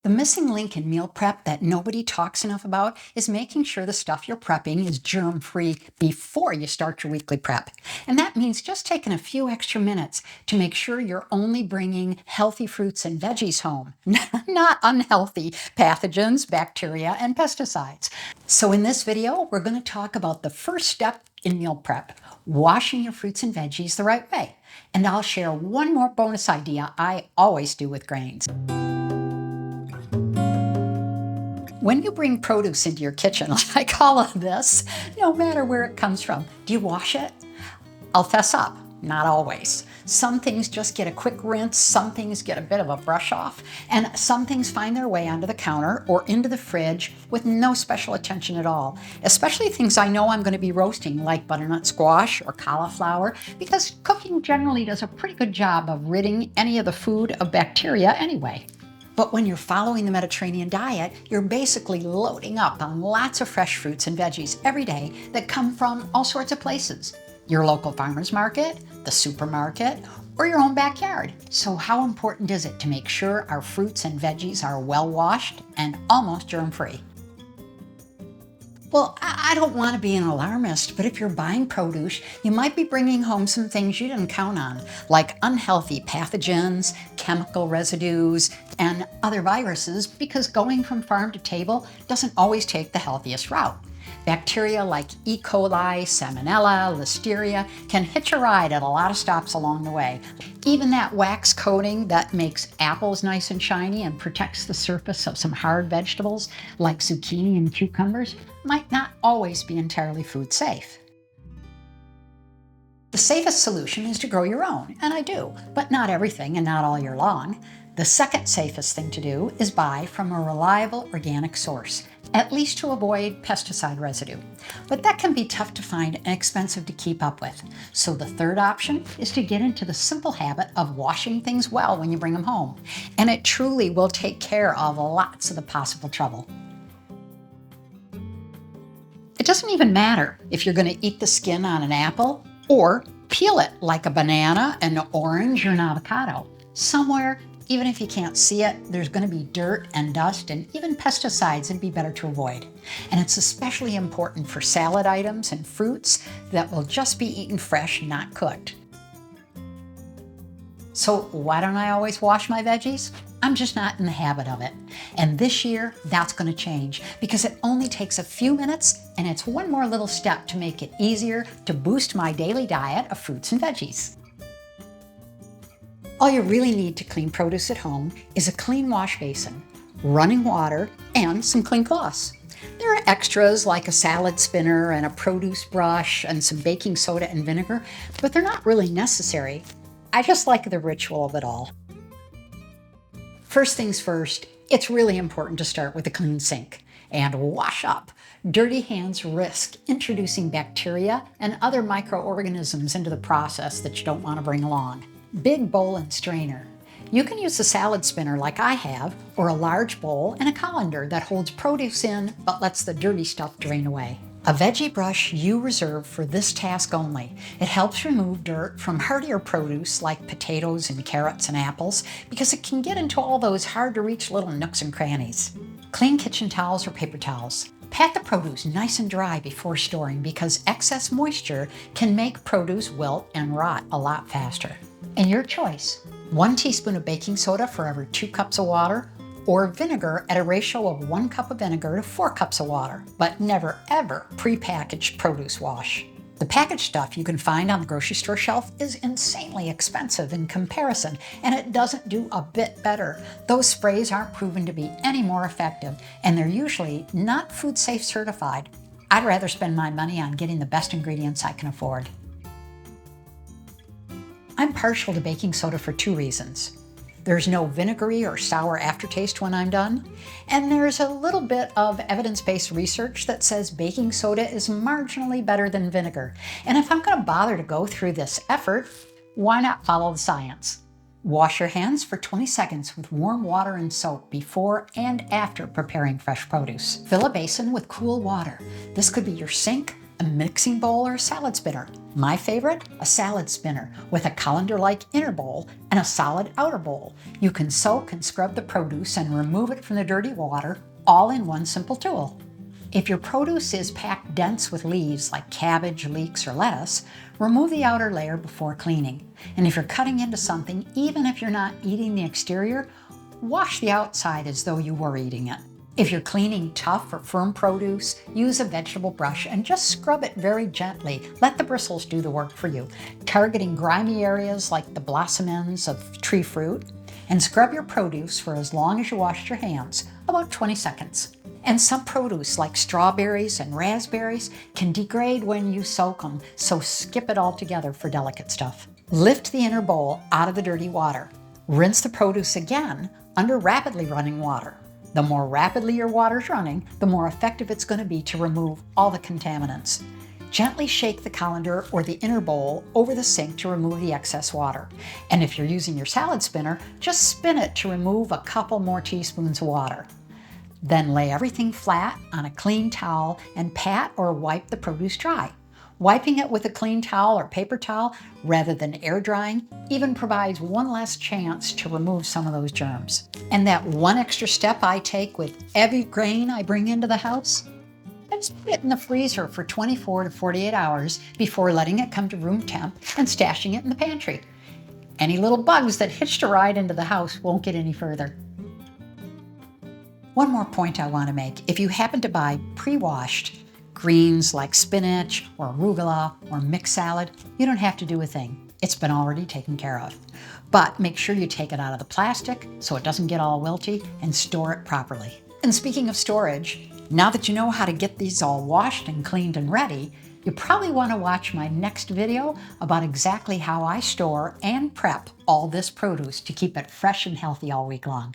The missing link in meal prep that nobody talks enough about is making sure the stuff you're prepping is germ-free before you start your weekly prep. And that means just taking a few extra minutes to make sure you're only bringing healthy fruits and veggies home, not unhealthy pathogens, bacteria, and pesticides. So in this video, we're going to talk about the first step in meal prep, washing your fruits and veggies the right way. And I'll share one more bonus idea I always do with grains. When you bring produce into your kitchen, like all of this, no matter where it comes from, do you wash it? I'll fess up, not always. Some things just get a quick rinse, some things get a bit of a brush off, and some things find their way onto the counter or into the fridge with no special attention at all, especially things I know I'm going to be roasting like butternut squash or cauliflower, because cooking generally does a pretty good job of ridding any of the food of bacteria anyway. But when you're following the Mediterranean diet, you're basically loading up on lots of fresh fruits and veggies every day that come from all sorts of places. Your local farmer's market, the supermarket, or your own backyard. So how important is it to make sure our fruits and veggies are well washed and almost germ-free? Well, I don't want to be an alarmist, but if you're buying produce, you might be bringing home some things you didn't count on, like unhealthy pathogens, chemical residues, and other viruses, because going from farm to table doesn't always take the healthiest route. Bacteria like E. coli, Salmonella, Listeria can hitch a ride at a lot of stops along the way. Even that wax coating that makes apples nice and shiny and protects the surface of some hard vegetables like zucchini and cucumbers might not always be entirely food safe. The safest solution is to grow your own, and I do, but not everything and not all year long. The second safest thing to do is buy from a reliable organic source, at least to avoid pesticide residue. But that can be tough to find and expensive to keep up with. So the third option is to get into the simple habit of washing things well when you bring them home. And it truly will take care of lots of the possible trouble. It doesn't even matter if you're going to eat the skin on an apple or peel it like a banana, an orange, or an avocado. Somewhere, even if you can't see it, there's going to be dirt and dust and even pesticides that'd be better to avoid. And it's especially important for salad items and fruits that will just be eaten fresh, not cooked. So why don't I always wash my veggies? I'm just not in the habit of it. And this year, that's going to change because it only takes a few minutes and it's one more little step to make it easier to boost my daily diet of fruits and veggies. All you really need to clean produce at home is a clean wash basin, running water, and some clean cloths. There are extras like a salad spinner and a produce brush and some baking soda and vinegar, but they're not really necessary. I just like the ritual of it all. First things first, it's really important to start with a clean sink and wash up. Dirty hands risk introducing bacteria and other microorganisms into the process that you don't want to bring along. Big bowl and strainer. You can use a salad spinner like I have, or a large bowl and a colander that holds produce in but lets the dirty stuff drain away. A veggie brush you reserve for this task only. It helps remove dirt from hardier produce like potatoes and carrots and apples because it can get into all those hard to reach little nooks and crannies. Clean kitchen towels or paper towels. Pat the produce nice and dry before storing because excess moisture can make produce wilt and rot a lot faster. And your choice, 1 teaspoon of baking soda for every 2 cups of water, or vinegar at a ratio of 1 cup of vinegar to 4 cups of water, but never ever prepackaged produce wash. The packaged stuff you can find on the grocery store shelf is insanely expensive in comparison, and it doesn't do a bit better. Those sprays aren't proven to be any more effective, and they're usually not food safe certified. I'd rather spend my money on getting the best ingredients I can afford. I'm partial to baking soda for 2 reasons. There's no vinegary or sour aftertaste when I'm done, and there's a little bit of evidence-based research that says baking soda is marginally better than vinegar. And if I'm going to bother to go through this effort, why not follow the science? Wash your hands for 20 seconds with warm water and soap before and after preparing fresh produce. Fill a basin with cool water. This could be your sink, a mixing bowl, or a salad spinner. My favorite, a salad spinner with a colander-like inner bowl and a solid outer bowl. You can soak and scrub the produce and remove it from the dirty water, all in one simple tool. If your produce is packed dense with leaves like cabbage, leeks, or lettuce, remove the outer layer before cleaning. And if you're cutting into something, even if you're not eating the exterior, wash the outside as though you were eating it. If you're cleaning tough or firm produce, use a vegetable brush and just scrub it very gently. Let the bristles do the work for you, targeting grimy areas like the blossom ends of tree fruit, and scrub your produce for as long as you washed your hands, about 20 seconds. And some produce like strawberries and raspberries can degrade when you soak them, so skip it altogether for delicate stuff. Lift the inner bowl out of the dirty water. Rinse the produce again under rapidly running water. The more rapidly your water's running, the more effective it's going to be to remove all the contaminants. Gently shake the colander or the inner bowl over the sink to remove the excess water. And if you're using your salad spinner, just spin it to remove a couple more teaspoons of water. Then lay everything flat on a clean towel and pat or wipe the produce dry. Wiping it with a clean towel or paper towel rather than air drying even provides one less chance to remove some of those germs. And that one extra step I take with every grain I bring into the house, I just put it in the freezer for 24 to 48 hours before letting it come to room temp and stashing it in the pantry. Any little bugs that hitched a ride into the house won't get any further. One more point I want to make. If you happen to buy pre-washed greens like spinach or arugula or mixed salad, you don't have to do a thing. It's been already taken care of. But make sure you take it out of the plastic so it doesn't get all wilty and store it properly. And speaking of storage, now that you know how to get these all washed and cleaned and ready, you probably want to watch my next video about exactly how I store and prep all this produce to keep it fresh and healthy all week long.